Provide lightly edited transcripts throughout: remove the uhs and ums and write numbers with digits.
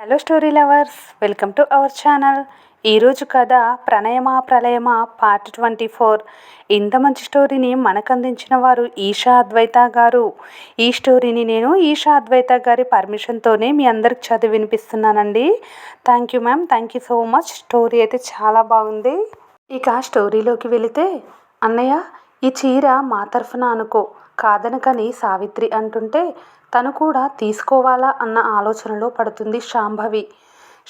Hello story lovers, welcome to our channel. ఈరోజు కథ ప్రణయమా ప్రళయమా part 24. ఇంత మంచి స్టోరీని మనకు అందించిన వారు ఈషా అద్వైత గారు. ఈ స్టోరీని నేను ఈషా అద్వైత గారి పర్మిషన్తోనే మీ అందరికి చదివి వినిపిస్తున్నానండి. Thank you ma'am, thank you so much. Story అయితే చాలా బాగుంది. ఇక స్టోరీలోకి వెళితే, అన్నయ్య ఈ చీర మా తరఫున అనుకో, కాదనకని సావిత్రి అంటుంటే తను కూడా తీసుకోవాలా అన్న ఆలోచనలో పడుతుంది శాంభవి.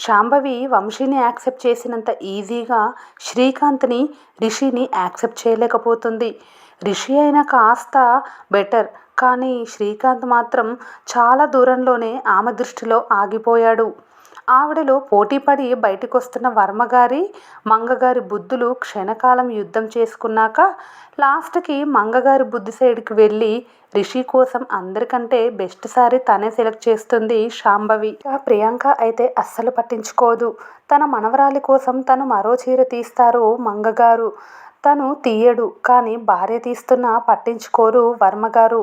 శాంభవి వంశీని యాక్సెప్ట్ చేసినంత ఈజీగా శ్రీకాంత్ని, రిషిని యాక్సెప్ట్ చేయలేకపోతుంది. రిషి అయినా కాస్త బెటర్, కానీ శ్రీకాంత్ మాత్రం చాలా దూరంలోనే ఆమె దృష్టిలో ఆగిపోయాడు. ఆవిడలో పోటీపడి బయటకొస్తున్న వర్మగారి, మంగగారి బుద్ధులు క్షణకాలం యుద్ధం చేసుకున్నాక లాస్ట్కి మంగగారి బుద్ధి సైడ్కి వెళ్ళి రిషి కోసం అందరికంటే బెస్ట్ సారీ తనే సెలెక్ట్ చేస్తుంది శాంభవి. ప్రియాంక అయితే అస్సలు పట్టించుకోదు. తన మనవరాలి కోసం తను మరో చీర తీస్తారు మంగగారు. తను తీయడు, కానీ భార్య తీస్తున్నా పట్టించుకోరు వర్మగారు.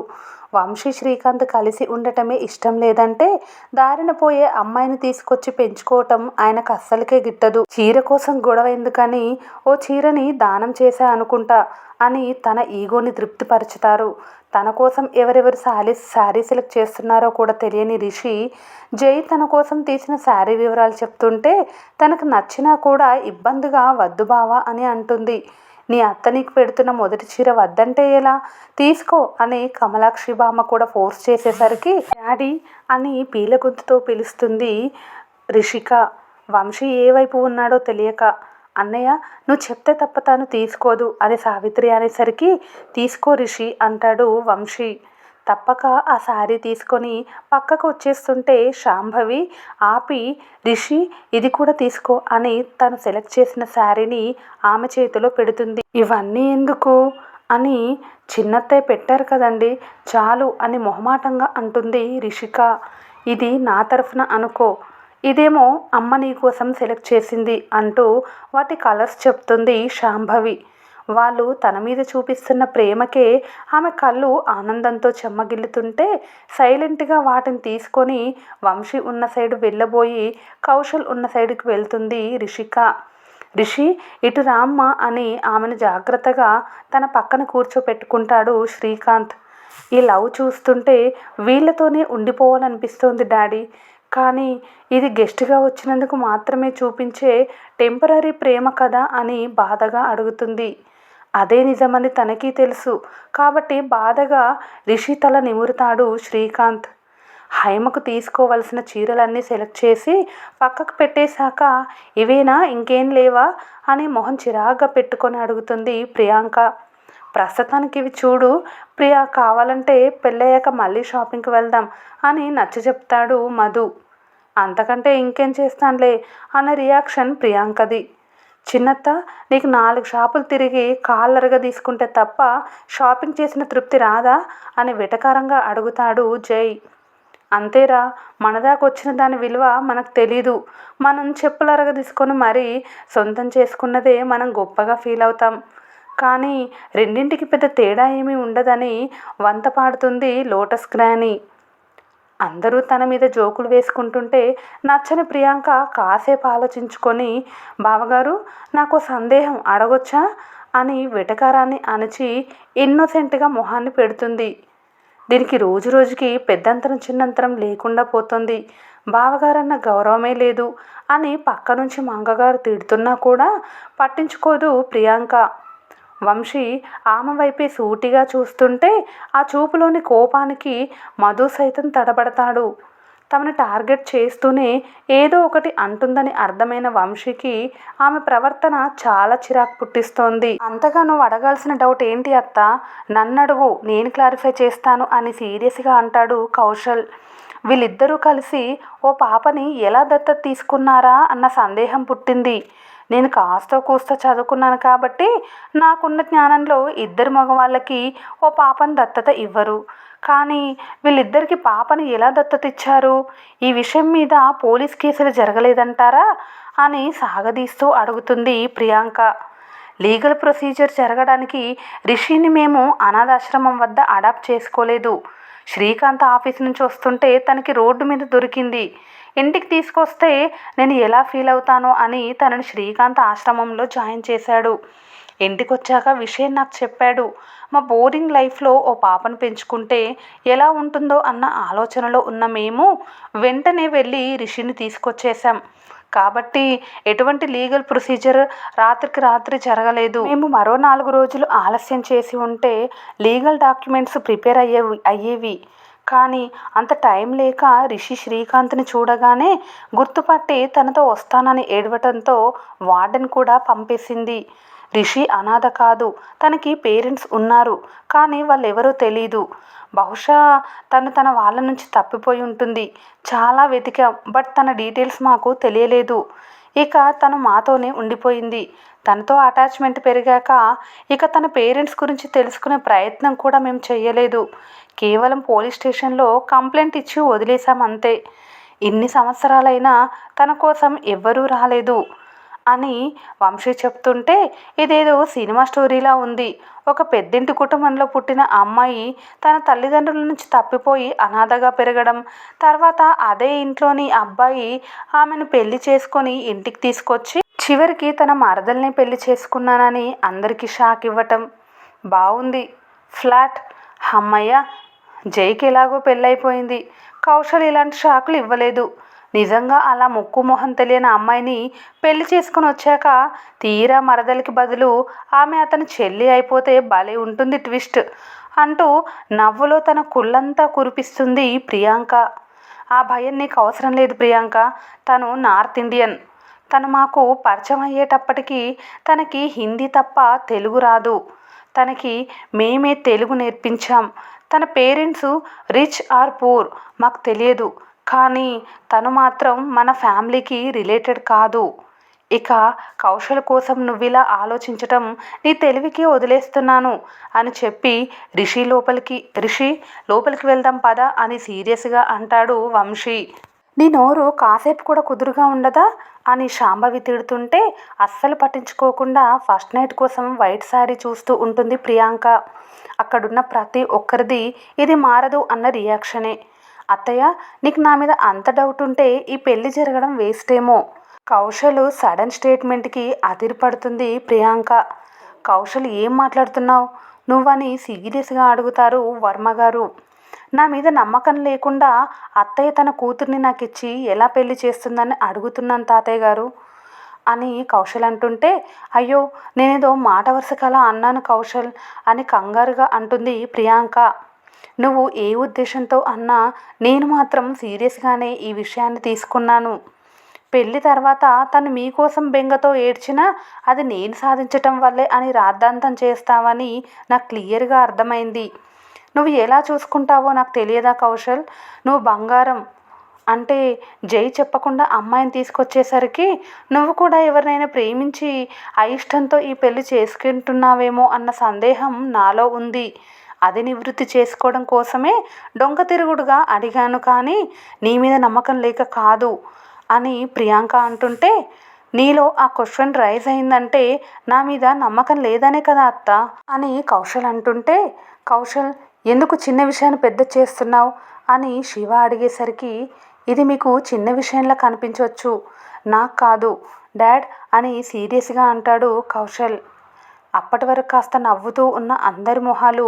వంశీ శ్రీకాంత్ కలిసి ఉండటమే ఇష్టం లేదంటే దారిన పోయే అమ్మాయిని తీసుకొచ్చి పెంచుకోవటం ఆయనకు అస్సలకే గిట్టదు. చీర కోసం గొడవ ఎందుకని ఓ చీరని దానం చేశా అనుకుంటా అని తన ఈగోని తృప్తిపరుచుతారు. తన కోసం ఎవరెవరు శారీ సెలెక్ట్ చేస్తున్నారో కూడా తెలియని రిషి జై తన కోసం తీసిన శారీ వివరాలు చెప్తుంటే తనకు నచ్చినా కూడా ఇబ్బందిగా వద్దు బావా అని అంటుంది. నీ అత్త నీకు పెడుతున్న మొదటి చీర వద్దంటే ఎలా, తీసుకో అని కమలాక్షి బామ్మ కూడా ఫోర్స్ చేసేసరికి డాడీ అని పీల గొంతుతో పిలుస్తుంది రిషిక. వంశీ ఏ వైపు ఉన్నాడో తెలియక, అన్నయ్య నువ్వు చెప్తే తప్ప తాను తీసుకోదు అని సావిత్రి అనేసరికి తీసుకో రిషి అంటాడు వంశీ. తప్పక ఆ శారీ తీసుకొని పక్కకు వచ్చేస్తుంటే శాంభవి ఆపి, రిషి ఇది కూడా తీసుకో అని తను సెలెక్ట్ చేసిన శారీని ఆమె చేతిలో పెడుతుంది. ఇవన్నీ ఎందుకు అని, చిన్నత్తయ్య పెట్టారు కదండి చాలు అని మొహమాటంగా అంటుంది రిషిక. ఇది నా తరఫున అనుకో, ఇదేమో అమ్మ నీ కోసం సెలెక్ట్ చేసింది అంటూ వాటి కలర్స్ చెప్తుంది శాంభవి. వాళ్ళు తన మీద చూపిస్తున్న ప్రేమకే ఆమె కళ్ళు ఆనందంతో చెమ్మగిల్లుతుంటే సైలెంట్గా వాటిని తీసుకొని వంశీ ఉన్న సైడ్ వెళ్ళబోయి కౌశల్ ఉన్న సైడ్కి వెళ్తుంది రిషిక. రిషి ఇటు రామ్మ అని ఆమెను జాగ్రత్తగా తన పక్కన కూర్చోపెట్టుకుంటాడు శ్రీకాంత్. ఈ లవ్ చూస్తుంటే వీళ్ళతోనే ఉండిపోవాలనిపిస్తోంది డాడీ, కానీ ఇది గెస్ట్గా వచ్చినందుకు మాత్రమే చూపించే టెంపరీ ప్రేమ కదా అని బాధగా అడుగుతుంది. అదే నిజమని తనకి తెలుసు కాబట్టి బాధగా రిషి తల నిమురుతాడు శ్రీకాంత్. హైమకు తీసుకోవలసిన చీరలన్నీ సెలెక్ట్ చేసి పక్కకు పెట్టేశాక ఇవేనా ఇంకేం లేవా అని మొహం చిరాగ్గా పెట్టుకొని అడుగుతుంది ప్రియాంక. ప్రస్తుతానికి ఇవి చూడు ప్రియా, కావాలంటే పెళ్ళయ్యాక మళ్ళీ షాపింగ్కి వెళ్దాం అని నచ్చచెప్తాడు మధు. అంతకంటే ఇంకేం చేస్తానులే అన్న రియాక్షన్ ప్రియాంకది. చిన్నత్త నీకు 4 షాపులు తిరిగి కాళ్ళరగా తీసుకుంటే తప్ప షాపింగ్ చేసిన తృప్తి రాదా అని వెటకారంగా అడుగుతాడు జై. అంతేరా, మనదాకొచ్చిన దాని విలువ మనకు తెలీదు. మనం చెప్పులరగా తీసుకొని మరీ సొంతం చేసుకున్నదే మనం గొప్పగా ఫీల్ అవుతాం. కానీ రెండింటికి పెద్ద తేడా ఏమీ ఉండదని వంత పాడుతుంది లోటస్ గ్రాని. అందరూ తన మీద జోకులు వేసుకుంటుంటే నచ్చని ప్రియాంక కాసేపు ఆలోచించుకొని, బావగారు నాకు సందేహం అడగొచ్చా అని వెటకారాన్ని అణచి ఇన్నోసెంట్గా మొహాన్ని పెడుతుంది. దీనికి రోజు రోజుకి పెద్దంతరం చిన్నంతరం లేకుండా పోతుంది. బావగారన్న గౌరవమే లేదు అని పక్క నుంచి మంగగారు తిడుతున్నా కూడా పట్టించుకోదు ప్రియాంక. వంశీ ఆమె వైపే సూటిగా చూస్తుంటే ఆ చూపులోని కోపానికి మధు సైతం తడబడతాడు. తమను టార్గెట్ చేస్తూనే ఏదో ఒకటి అంటుందని అర్థమైన వంశీకి ఆమె ప్రవర్తన చాలా చిరాకు పుట్టిస్తోంది. అంతగా నువ్వు అడగాల్సిన డౌట్ ఏంటి అత్త, నన్నడుగు నేను క్లారిఫై చేస్తాను అని సీరియస్గా అంటాడు కౌశల్. వీళ్ళిద్దరూ కలిసి ఓ పాపని ఎలా దత్తత తీసుకున్నారా అన్న సందేహం పుట్టింది. నేను కాస్తో కూస్తో చదువుకున్నాను కాబట్టి నాకున్న జ్ఞానంలో ఇద్దరు మగవాళ్ళకి ఓ పాపని దత్తత ఇవ్వరు, కానీ వీళ్ళిద్దరికి పాపని ఎలా దత్తత ఇచ్చారు, ఈ విషయం మీద పోలీస్ కేసులు జరగలేదంటారా అని సాగదీస్తూ అడుగుతుంది ప్రియాంక. లీగల్ ప్రొసీజర్ జరగడానికి రిషిని మేము అనాథాశ్రమం వద్ద అడాప్ట్ చేసుకోలేదు. శ్రీకాంత్ ఆఫీస్ నుంచి వస్తుంటే తనకి రోడ్డు మీద దొరికింది. ఇంటికి తీసుకొస్తే నేను ఎలా ఫీల్ అవుతానో అని తనని శ్రీకాంత్ ఆశ్రమంలో జాయిన్ చేశాడు. ఇంటికి వచ్చాక విషయం నాకు చెప్పాడు. మా బోరింగ్ లైఫ్లో ఓ పాపను పెంచుకుంటే ఎలా ఉంటుందో అన్న ఆలోచనలో ఉన్న మేము వెంటనే వెళ్ళి రిషిని తీసుకొచ్చేసాం. కాబట్టి ఎటువంటి లీగల్ ప్రొసీజర్ రాత్రికి రాత్రి జరగలేదు. మేము మరో 4 రోజులు ఆలస్యం చేసి ఉంటే లీగల్ డాక్యుమెంట్స్ ప్రిపేర్ అయ్యేవి. కానీ అంత టైం లేక రిషి శ్రీకాంత్ని చూడగానే గుర్తుపట్టి తనతో వస్తానని ఏడవటంతో వార్డెన్ కూడా పంపేసింది. రిషి అనాథ కాదు, తనకి పేరెంట్స్ ఉన్నారు, కానీ వాళ్ళెవరో తెలీదు. బహుశా తన వాళ్ళ నుంచి తప్పిపోయి ఉంటుంది. చాలా వెతికాం, బట్ తన డీటెయిల్స్ మాకు తెలియలేదు. ఇక తను మాతోనే ఉండిపోయింది. తనతో అటాచ్మెంట్ పెరిగాక ఇక తన పేరెంట్స్ గురించి తెలుసుకునే ప్రయత్నం కూడా మేము చెయ్యలేదు. కేవలం పోలీస్ స్టేషన్లో కంప్లైంట్ ఇచ్చి వదిలేశాం అంతే. ఇన్ని సంవత్సరాలైనా తన కోసం ఎవ్వరూ రాలేదు అని వంశీ చెప్తుంటే ఇదేదో సినిమా స్టోరీలా ఉంది. ఒక పెద్దింటి కుటుంబంలో పుట్టిన అమ్మాయి తన తల్లిదండ్రుల నుంచి తప్పిపోయి అనాథగా పెరగడం, తర్వాత అదే ఇంట్లోని అబ్బాయి ఆమెను పెళ్లి చేసుకొని ఇంటికి తీసుకొచ్చి చివరికి తన మరదల్ని పెళ్లి చేసుకున్నానని అందరికీ షాక్ ఇవ్వటం. బాగుంది ఫ్లాట్. అమ్మయ్య, జైకి ఎలాగో పెళ్ళైపోయింది. కౌశల్ ఇలాంటి షాకులు ఇవ్వలేదు. నిజంగా అలా ముక్కు మొహం తెలియని అమ్మాయిని పెళ్లి చేసుకుని వచ్చాక తీరా మరదలికి బదులు ఆమె అతని చెల్లి అయిపోతే భలే ఉంటుంది ట్విస్ట్ అంటూ నవ్వులో తన కుళ్ళంతా కురిపిస్తుంది ప్రియాంక. ఆ భయం నీకు అవసరం లేదు ప్రియాంక. తను నార్త్ ఇండియన్. తను మాకు పరిచయం అయ్యేటప్పటికీ తనకి హిందీ తప్ప తెలుగు రాదు. తనకి మేమే తెలుగు నేర్పించాం. తన పేరెంట్స్ రిచ్ ఆర్ పూర్ మాకు తెలియదు, కానీ తను మాత్రం మన ఫ్యామిలీకి రిలేటెడ్ కాదు. ఇక కౌశల్ కోసం నువ్విలా ఆలోచించటం నీ తెలివికి వదిలేస్తున్నాను అని చెప్పి రిషి లోపలికి వెళ్దాం పద అని సీరియస్గా అంటాడు వంశీ. నీ నోరు కాసేపు కూడా కుదురుగా ఉండదా అని శాంభవి తిడుతుంటే అస్సలు పట్టించుకోకుండా ఫస్ట్ నైట్ కోసం వైట్ శారీ చూస్తూ ఉంటుంది ప్రియాంక. అక్కడున్న ప్రతి ఒక్కరిది ఇది మారదు అన్న రియాక్షనే. అత్తయ్య, నీకు నా మీద అంత డౌట్ ఉంటే ఈ పెళ్లి జరగడం వేస్టేమో. కౌశల్ సడన్ స్టేట్మెంట్కి అదిరిపడుతుంది ప్రియాంక. కౌశల్, ఏం మాట్లాడుతున్నావు నువ్వని సీరియస్గా అడుగుతారు వర్మగారు. నా మీద నమ్మకం లేకుండా అత్తయ్య తన కూతుర్ని నాకు ఇచ్చి ఎలా పెళ్లి చేస్తుందని అడుగుతున్నాను తాతయ్య గారు అని కౌశల్ అంటుంటే, అయ్యో నేనేదో మాట వరుస కలా అన్నాను కౌశల్ అని కంగారుగా అంటుంది ప్రియాంక. నువ్వు ఏ ఉద్దేశంతో అన్నా నేను మాత్రం సీరియస్గానే ఈ విషయాన్ని తీసుకున్నాను. పెళ్ళి తర్వాత తను మీకోసం బెంగతో ఏడ్చినా అది నేను సాధించటం వల్లే అని రాద్ధాంతం చేస్తావని నాకు క్లియర్గా అర్థమైంది. నువ్వు ఎలా చూసుకుంటావో నాకు తెలియదా కౌశల్? నువ్వు బంగారం అంటే జై చెప్పకుండా అమ్మాయిని తీసుకొచ్చేసరికి నువ్వు కూడా ఎవరినైనా ప్రేమించి అయిష్టంతో ఈ పెళ్లి చేసుకుంటున్నావేమో అన్న సందేహం నాలో ఉంది. అది నివృత్తి చేసుకోవడం కోసమే డొంక తిరుగుడుగా అడిగాను, కానీ నీ మీద నమ్మకం లేక కాదు అని ప్రియాంక అంటుంటే, నీలో ఆ క్వశ్చన్ రైజ్ అయిందంటే నా మీద నమ్మకం లేదనే కదా అత్త అని కౌశల్ అంటుంటే, కౌశల్ ఎందుకు చిన్న విషయాన్ని పెద్ద చేస్తున్నావు అని శివ అడిగేసరికి, ఇది మీకు చిన్న విషయంలా కనిపించవచ్చు, నాకు కాదు డాడ్ అని సీరియస్గా అంటాడు కౌశల్. అప్పటి వరకు కాస్త నవ్వుతూ ఉన్న అందరి మొహాలు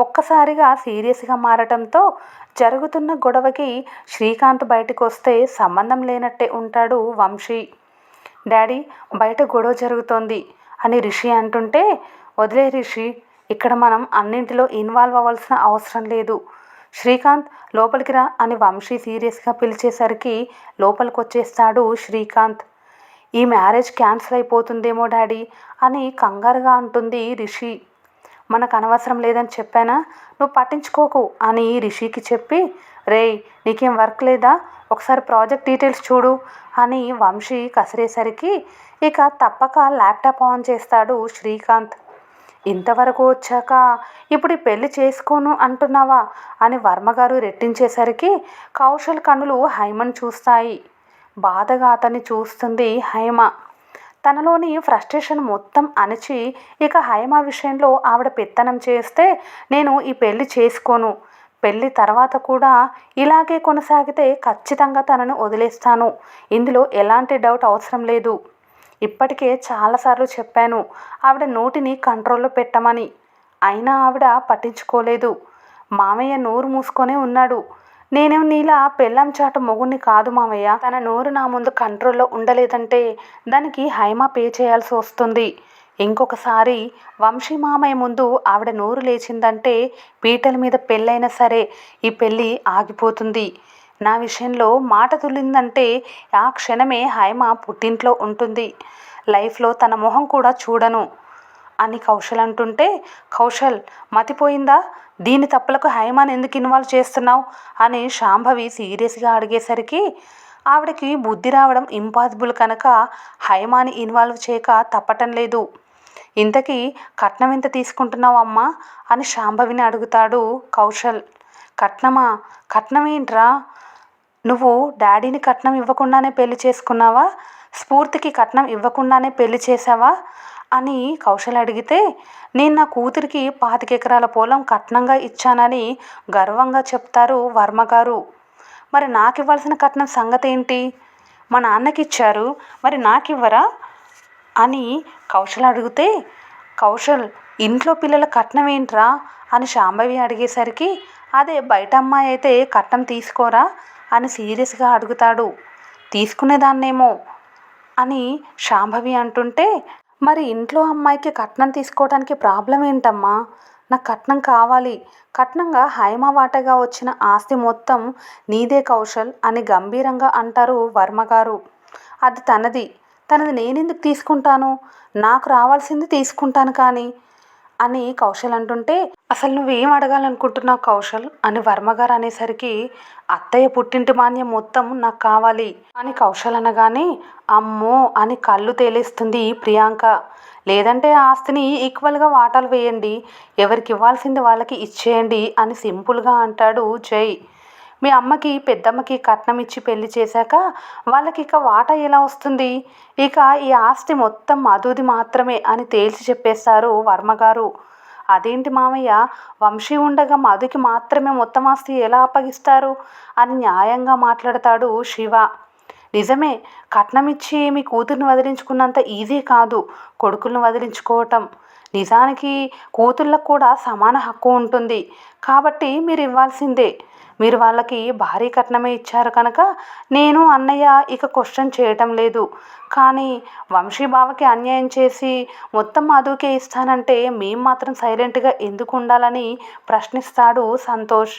ఒక్కసారిగా సీరియస్గా మారటంతో జరుగుతున్న గొడవకి శ్రీకాంత్ బయటకు వస్తే సంబంధం లేనట్టే ఉంటాడు వంశీ. డాడీ, బయట గొడవ జరుగుతోంది అని రిషి అంటుంటే, వదిలే రిషి, ఇక్కడ మనం అన్నింటిలో ఇన్వాల్వ్ అవ్వాల్సిన అవసరం లేదు. శ్రీకాంత్ లోపలికి రా అని వంశీ సీరియస్గా పిలిచేసరికి లోపలికి వచ్చేస్తాడు శ్రీకాంత్. ఈ మ్యారేజ్ క్యాన్సిల్ అయిపోతుందేమో డాడీ అని కంగారుగా అంటుంది రిషి. మనకు అనవసరం లేదని చెప్పానా, నువ్వు పట్టించుకోకు అని రిషికి చెప్పి, రేయ్ నీకేం వర్క్ లేదా, ఒకసారి ప్రాజెక్ట్ డీటెయిల్స్ చూడు అని వంశీ కసిరేసరికి ఇక తప్పక ల్యాప్టాప్ ఆన్ చేస్తాడు శ్రీకాంత్. ఇంతవరకు వచ్చాక ఇప్పుడు ఈ పెళ్లి చేసుకోను అంటున్నావా అని వర్మగారు రెట్టించేసరికి కౌశల్ కన్నులు హైమను చూస్తాయి. బాధగా అతన్ని చూస్తుంది హైమ. తనలోని ఫ్రస్ట్రేషన్ మొత్తం అణిచి ఇక హైమ విషయంలో ఆవిడ పెత్తనం చేస్తే నేను ఈ పెళ్లి చేసుకోను, పెళ్ళి తర్వాత కూడా ఇలాగే కొనసాగితే ఖచ్చితంగా తనను వదిలేస్తాను. ఇందులో ఎలాంటి డౌట్ అవసరం లేదు. ఇప్పటికే చాలాసార్లు చెప్పాను ఆవిడ నోటిని కంట్రోల్లో పెట్టమని. అయినా ఆవిడ పట్టించుకోలేదు. మామయ్య నోరు మూసుకొనే ఉన్నాడు. నేనేం నీలా పెళ్ళాం చాట మొగుణ్ణి కాదు మామయ్య. తన నోరు నా ముందు కంట్రోల్లో ఉండలేదంటే దానికి హైమా పే చేయాల్సి వస్తుంది. ఇంకొకసారి వంశీ మామయ్య ముందు ఆవిడ నోరు లేచిందంటే పీటల మీద పెళ్ళైనా సరే ఈ పెళ్ళి ఆగిపోతుంది. నా విషయంలో మాట తుల్లిందంటే ఆ క్షణమే హైమ పుట్టింట్లో ఉంటుంది. లైఫ్లో తన మొహం కూడా చూడను అని కౌశల్ అంటుంటే, కౌశల్ మతిపోయిందా? దీని తప్పులకు హైమాని ఎందుకు ఇన్వాల్వ్ చేస్తున్నావు అని శాంభవి సీరియస్గా అడిగేసరికి ఆవిడకి బుద్ధి రావడం ఇంపాసిబుల్ కనుక హైమాని ఇన్వాల్వ్ చేయక తప్పటం లేదు. ఇంతకీ కట్నం ఎంత తీసుకుంటున్నావు అమ్మా అని శాంభవిని అడుగుతాడు కౌశల్. కట్నమా? కట్నం ఏంట్రా? నువ్వు డాడీని కట్నం ఇవ్వకుండానే పెళ్లి చేసుకున్నావా? స్ఫూర్తికి కట్నం ఇవ్వకుండానే పెళ్లి చేసావా అని కౌశల్ అడిగితే, నేను నా కూతురికి 25 ఎకరాల పొలం కట్నంగా ఇచ్చానని గర్వంగా చెప్తారు వర్మగారు. మరి నాకు ఇవ్వాల్సిన కట్నం సంగతి ఏంటి? మా నాన్నకి ఇచ్చారు, మరి నాకివ్వరా అని కౌశల్ అడిగితే, కౌశల్ ఇంట్లో పిల్లల కట్నం ఏంట్రా అని శాంభవి అడిగేసరికి, అదే బయట అమ్మాయి అయితే కట్నం తీసుకోరా అని సీరియస్గా అడుగుతాడు. తీసుకునేదాన్నేమో అని శాంభవి అంటుంటే, మరి ఇంట్లో అమ్మాయికి కట్నం తీసుకోవడానికి ప్రాబ్లం ఏంటమ్మా? నాకు కట్నం కావాలి. కట్నంగా హైమ వాటగా వచ్చిన ఆస్తి మొత్తం నీదే కౌశల్ అని గంభీరంగా అంటారు వర్మగారు. అది తనది. తనది నేనెందుకు తీసుకుంటాను? నాకు రావాల్సింది తీసుకుంటాను కానీ అని కౌశల్ అంటుంటే, అసలు నువ్వేం అడగాలనుకుంటున్నావు కౌశల్ అని వర్మగారు అనేసరికి, అత్తయ్య పుట్టింటి మాన్యం మొత్తం నాకు కావాలి అని కౌశల్ అనగానే, అమ్మో అని కళ్ళు తేలేస్తుంది ప్రియాంక. లేదంటే ఆస్తిని ఈక్వల్గా వాటాలు వేయండి, ఎవరికి ఇవ్వాల్సింది వాళ్ళకి ఇచ్చేయండి అని సింపుల్గా అంటాడు జై. మీ అమ్మకి పెద్దమ్మకి కట్నం ఇచ్చి పెళ్లి చేశాక వాళ్ళకి ఇక వాటా ఎలా వస్తుంది? ఇక ఈ ఆస్తి మొత్తం మధుది మాత్రమే అని తేల్చి చెప్పేస్తారు వర్మగారు. అదేంటి మామయ్య, వంశీ ఉండగా మధుకి మాత్రమే మొత్తం ఆస్తి ఎలా అప్పగిస్తారు అని న్యాయంగా మాట్లాడతాడు శివ. నిజమే, కట్నం ఇచ్చి మీ కూతుర్ని వదిలించుకున్నంత ఈజీ కాదు కొడుకులను వదిలించుకోవటం. నిజానికి కూతుళ్ళకు కూడా సమాన హక్కు ఉంటుంది కాబట్టి మీరు ఇవ్వాల్సిందే. మీరు వాళ్ళకి భారీ కట్నమే ఇచ్చారు కనుక నేను అన్నయ్య ఇక క్వశ్చన్ చేయటం లేదు. కానీ వంశీ బావకి అన్యాయం చేసి మొత్తం మధుకే ఇస్తానంటే మేం మాత్రం సైలెంట్గా ఎందుకు ఉండాలని ప్రశ్నిస్తాడు సంతోష్.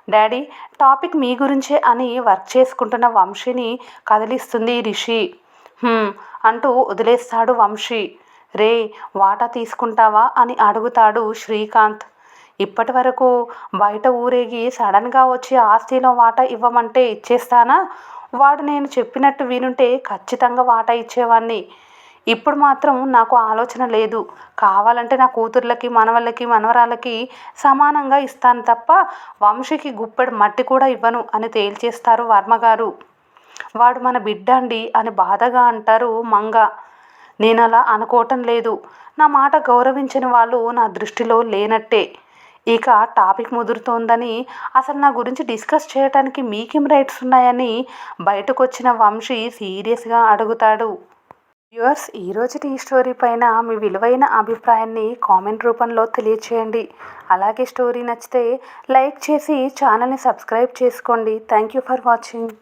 డాడీ, టాపిక్ మీ గురించే అని వర్క్ చేసుకుంటున్న వంశీని కదిలిస్తుంది రిషి. అంటూ వదిలేస్తాడు వంశీ. రే, వాటా తీసుకుంటావా అని అడుగుతాడు శ్రీకాంత్. ఇప్పటి వరకు బయట ఊరేగి సడన్గా వచ్చి ఆస్తిలో వాటా ఇవ్వమంటే ఇచ్చేస్తానా? వాడు నేను చెప్పినట్టు వినుంటే ఖచ్చితంగా వాటా ఇచ్చేవాడిని. ఇప్పుడు మాత్రం నాకు ఆలోచన లేదు. కావాలంటే నా కూతుర్లకి మనవళ్ళకి మనవరాళ్ళకి సమానంగా ఇస్తాను తప్ప వంశీకి గుప్పెడు మట్టి కూడా ఇవ్వను అని తేల్చేస్తారు వర్మగారు. వాడు మన బిడ్డ అండి అని బాధగా అంటారు మంగ. నేను అలా అనుకోవటం లేదు. నా మాట గౌరవించిన వాళ్ళు నా దృష్టిలో లేనట్టే. ఇక టాపిక్ ముదురుతోందని, అసలు నా గురించి డిస్కస్ చేయడానికి మీకేం రైట్స్ ఉన్నాయని బయటకు వచ్చిన వంశీ సీరియస్గా అడుగుతాడు. వ్యూవర్స్, ఈరోజుటి ఈ స్టోరీ పైన మీ విలువైన అభిప్రాయాన్ని కామెంట్ రూపంలో తెలియచేయండి. అలాగే స్టోరీ నచ్చితే లైక్ చేసి ఛానల్ని సబ్స్క్రైబ్ చేసుకోండి. Thank you for watching.